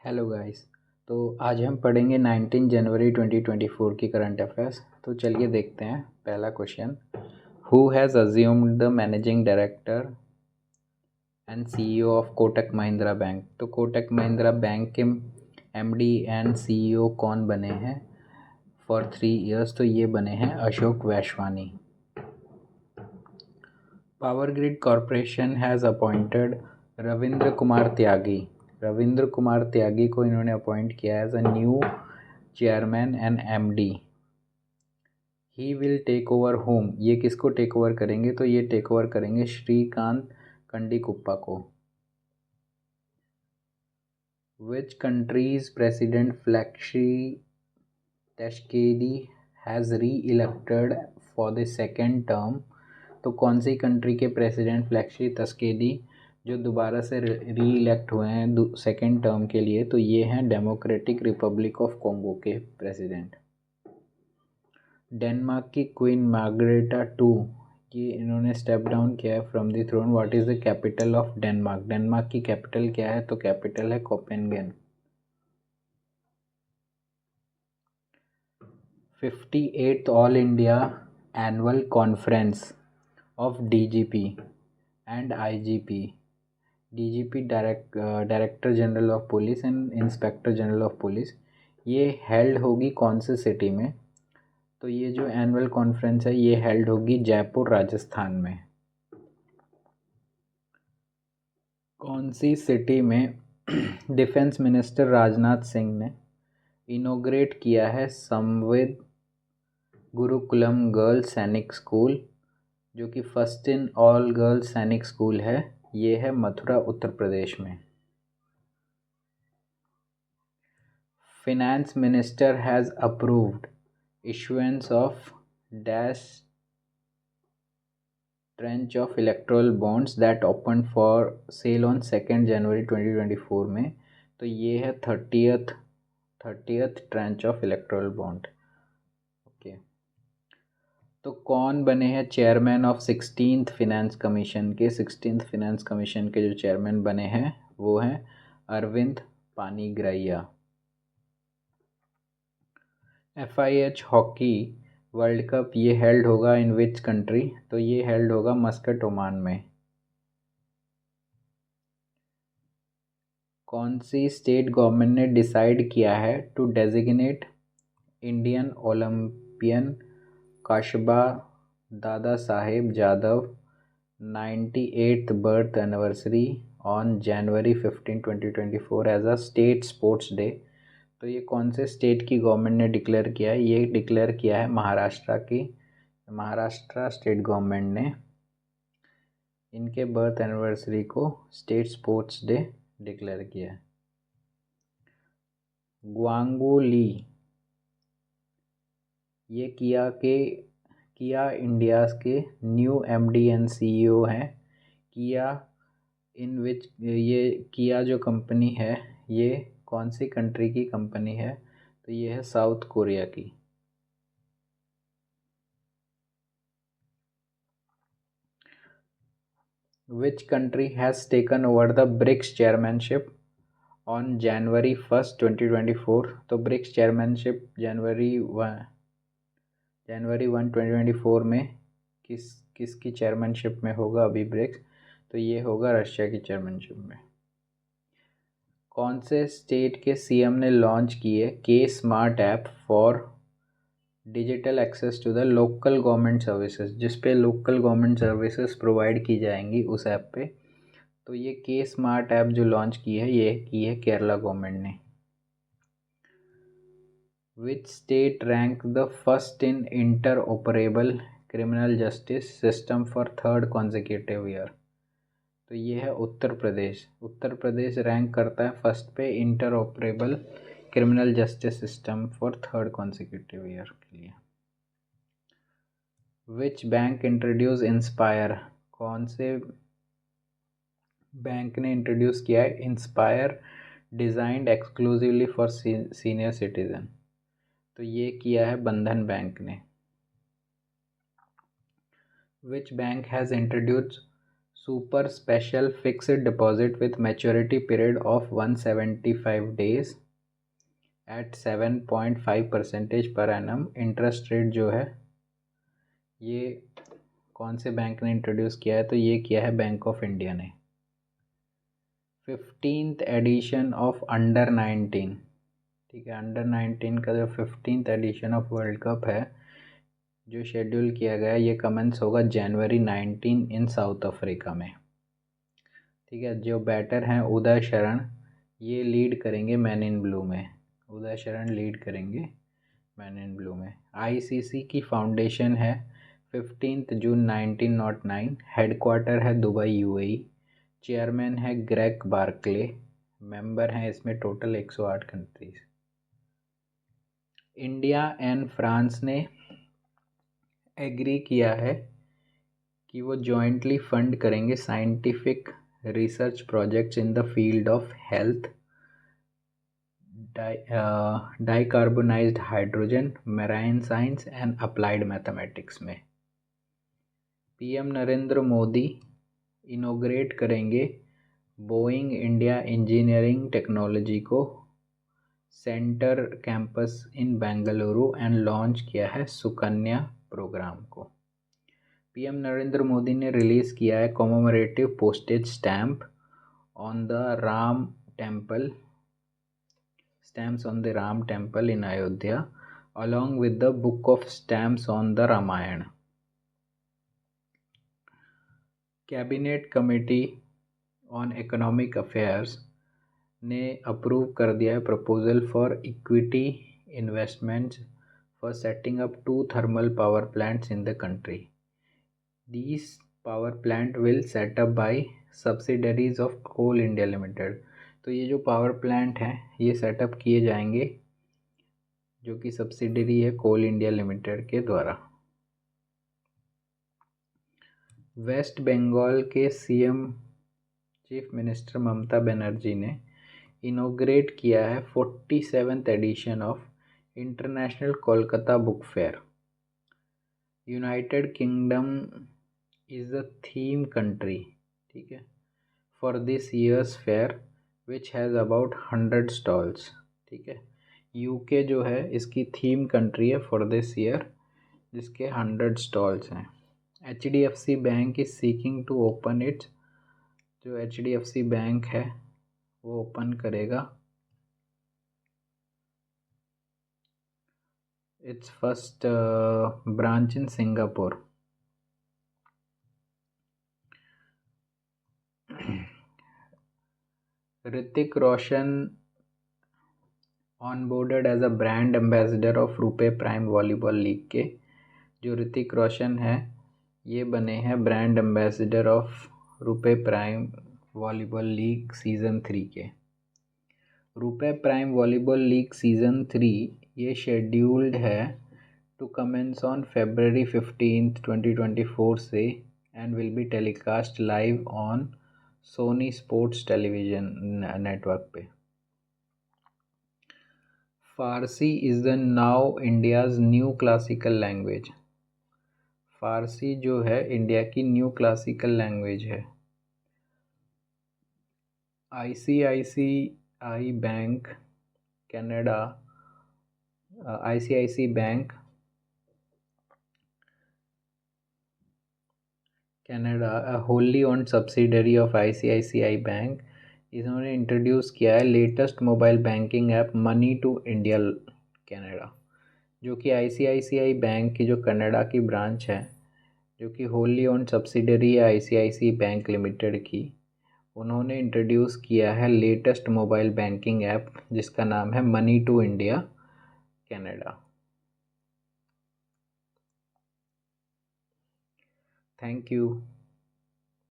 Hello guys. तो आज हम पढ़ेंगे 19 जनवरी 2024 की करंट अफेयर्स। तो चलिए देखते हैं। पहला question, who has assumed the managing director and CEO of Kotak Mahindra bank. तो कोटक महिंद्रा बैंक के एमडी एंड सीईओ कौन बने हैं फॉर 3 इयर्स? तो ये बने हैं Ashok Vaswani. Power grid corporation has appointed Ravindra Kumar Tyagi. Ravindra Kumar Tyagi को इन्होंने अपॉइंट किया as a new chairman and MD. He will take over home, ये किसको टेक ओवर करेंगे? तो ये टेक ओवर करेंगे श्रीकांत कंडीकुप्पा को। Which countries president Felix Tshisekedi has re elected for the second term. तो कौन सी कंट्री के प्रेसिडेंट फ्लेक्सी तस्केदी जो दोबारा से री इलेक्ट हुए हैं सेकेंड टर्म के लिए? तो ये हैं डेमोक्रेटिक रिपब्लिक ऑफ कॉन्गो के प्रेसिडेंट। डेनमार्क की क्वीन मार्गरेटा टू, ये इन्होंने स्टेप डाउन किया है from the throne. What is the capital of Denmark? Denmark की कैपिटल क्या है? तो कैपिटल है Copenhagen. 58th all India annual conference of DGP and IGP. DGP director general of police and inspector general of police, ये held होगी कौन से city में? तो ये जो एनुअल कॉन्फ्रेंस है ये हेल्ड होगी जयपुर राजस्थान में। कौन सी सिटी में डिफेंस मिनिस्टर राजनाथ सिंह ने इनोग्रेट किया है संविद गुरुकुलम गर्ल्स सैनिक स्कूल, जो कि फर्स्ट इन ऑल गर्ल्स सैनिक स्कूल है? ये है मथुरा उत्तर प्रदेश में। Finance minister has approved issuance of dash tranche of electoral bonds that opened for sale on 2nd January 2024 में। तो ये है 30th tranche of electoral bond. Okay, तो कौन बने हैं chairman of 16th finance commission के? 16th फिनेंस कमीशन के जो चेयरमैन बने हैं वो हैं Arvind Panagariya. FIH hockey world cup ये हेल्ड होगा इन विच कंट्री? तो ये हेल्ड होगा मस्कट ओमान में। कौन सी स्टेट गवर्नमेंट ने डिसाइड किया है to designate Indian Olympian Khashaba दादा साहेब जादव 98th birth anniversary on January 15, 2024 as a state sports day? तो ये कौन से स्टेट की गवर्नमेंट ने डिक्लेयर किया है? ये डिक्लेयर किया है महाराष्ट्र स्टेट गवर्नमेंट ने इनके बर्थ एनिवर्सरी को स्टेट स्पोर्ट्स डे डिक्लेयर किया है। ग्वांगू ली, ये किया इंडिया के न्यू एमडी एंड सीईओ हैं। किया इन विच, ये किया जो कंपनी है ये कौन सी कंट्री की कंपनी है? तो ये है साउथ कोरिया की। Which country has taken over the BRICS chairmanship on January 1st, 2024? तो ब्रिक्स चेयरमैनशिप जनवरी 1, 2024 में किसकी चेयरमैनशिप में होगा अभी ब्रिक्स? तो ये होगा रशिया की चेयरमैनशिप में। कौन से स्टेट के सीएम ने लॉन्च किए के smart app for digital access to the local government services, जिस पे लोकल गवर्नमेंट सर्विसेज प्रोवाइड की जाएंगी उस ऐप पे? तो ये के स्मार्ट ऐप जो लॉन्च की है ये की है केरला गवर्नमेंट ने। Which state rank the first in inter operable criminal justice system for 3rd consecutive year? तो ये है उत्तर प्रदेश। उत्तर प्रदेश रैंक करता है फर्स्ट पे inter operable criminal justice system for 3rd consecutive year के लिए। विच बैंक इंट्रोड्यूस इंस्पायर, कौन से बैंक ने इंट्रोड्यूस किया है inspire designed exclusively for senior citizen? तो ये किया है बंधन बैंक ने। Which bank has introduce super special fixed deposit with maturity period of 175 days at 7.5% per annum interest rate जो है ये कौन से बैंक ने इंट्रोड्यूस किया है, तो ये किया है बैंक ऑफ इंडिया ने। 15th एडिशन ऑफ अंडर 19, ठीक है, अंडर 19 का जो 15th addition of world cup है जो शेड्यूल किया गया ये कमेंस होगा जनवरी 19 इन साउथ अफ्रीका में, ठीक है। जो बैटर हैं उदय शरण, ये लीड करेंगे मैन इन ब्लू में, उदय शरण लीड करेंगे मैन इन ब्लू में। आईसीसी की फाउंडेशन है 15 जून 1909, हेडक्वार्टर है दुबई यूएई, चेयरमैन है ग्रेग बार्कले, मेंबर हैं इसमें total 108 countries. India and France ने एग्री किया है कि वो जॉइंटली फंड करेंगे scientific research projects in the field of health, decarbonised hydrogen, marine science and applied mathematics में। पीएम नरेंद्र मोदी इनोग्रेट करेंगे बोइंग इंडिया इंजीनियरिंग टेक्नोलॉजी को centre campus in Bengaluru and launch किया है सुकन्या प्रोग्राम को। पीएम नरेंद्र मोदी ने रिलीज़ किया है commemorative postage stamp on the Ram temple, stamps on the Ram temple in Ayodhya along with the book of stamps on the Ramayana. Cabinet committee on economic affairs ने approve कर दिया है proposal for equity investments for setting up 2 thermal power plants in the country. These power plant will set up by subsidiaries of coal India limited. तो ये जो power plant हैं ये setup किए जाएंगे जो कि सब्सिडरी है कोल इंडिया लिमिटेड के द्वारा। वेस्ट बंगाल के CM chief minister Mamata Banerjee ने इनोग्रेट किया है 47th edition of international Kolkata book fair. United Kingdom is the theme country, ठीक है, for this year's fair which has about 100 stalls, ठीक है। यूके जो है इसकी थीम कंट्री है फॉर दिस ईयर जिसके 100 स्टॉल्स हैं। HDFC bank is seeking to open its, जो HDFC बैंक है वो ओपन करेगा its first branch in Singapore. Hrithik Roshan onboarded as a brand ambassador of RuPay prime volleyball league के, जो ऋतिक रोशन है ये बने हैं brand ambassador of RuPay prime volleyball league season 3 के। RuPay prime volleyball league season 3 ये शेड्यूल्ड है टू कमेंस ऑन February 15, 2024 से and will be telecast live on Sony Sports television network पे। Farsi is the now India's new classical language. Farsi जो है India की new classical language है। ICICI bank Canada, ICICI bank Canada wholly owned subsidiary of ICICI bank, इन्होंने introduce किया है latest mobile banking app money to India Canada, जो कि ICICI bank की जो कनाडा की ब्रांच है जो कि होली ओन्ड सब्सिडरी है ICICI बैंक लिमिटेड की, उन्होंने इंट्रोड्यूस किया है लेटेस्ट मोबाइल बैंकिंग ऐप जिसका नाम है money to India Canada. Thank you.